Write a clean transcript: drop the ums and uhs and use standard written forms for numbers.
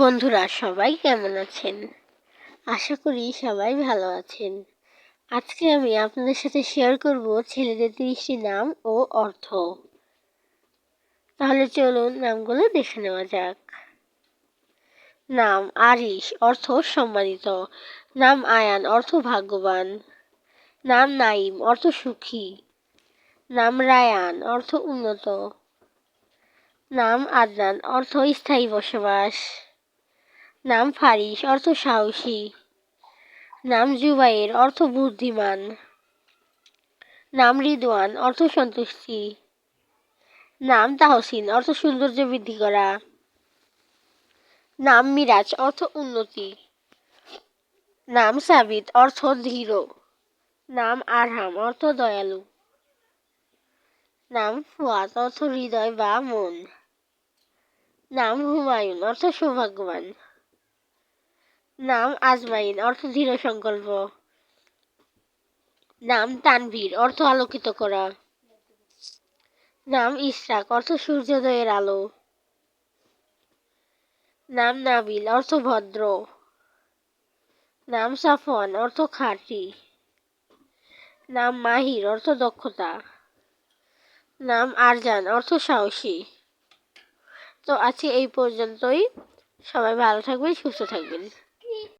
বন্ধুরা সবাই কেমন আছেন? আশা করি সবাই ভালো আছেন। আজকে আমি আপনাদের সাথে শেয়ার করব ছেলেদের ৩০টি নাম ও অর্থ। তাহলে চলুন নামগুলো দেখে নেওয়া যাক। নাম আরিশ, অর্থ সম্মানিত। নাম আয়ান, অর্থ ভাগ্যবান। নাম নাইম, অর্থ সুখী। নাম রায়ান, অর্থ উন্নত। নাম আদনান, অর্থ স্থায়ী বসবাস। নাম ফারিস, অর্থ সাহসী। নাম জুবাইর, অর্থ বুদ্ধিমান। নাম রিদওয়ান, অর্থ সন্তুষ্টি। নাম তাহসিন, অর্থ সৌন্দর্য বৃদ্ধি করা। নাম মিরাজ, অর্থ উন্নতি। নাম সাবিত, অর্থ ধীর। নাম আরহাম, অর্থ দয়ালু। নাম ফুয়াদ, অর্থ হৃদয় বা মন। নাম হুমায়ুন, অর্থ সৌভাগ্যবান। নাম আজমাইন, অর্থ দৃঢ় সংকল্প। নাম তানভীর, অর্থ আলোকিত করা। নাম ইশরাক, অর্থ সূর্যোদয়ের আলো। নাম নাবিল, অর্থ ভদ্র। নাম সাফওয়ান, অর্থ খাঁটি। নাম মাহির, অর্থ দক্ষতা। নাম আরজান, অর্থ সাহসী। তো আজকে এই পর্যন্তই। সবাই ভালো থাকবেন, সুস্থ থাকবেন।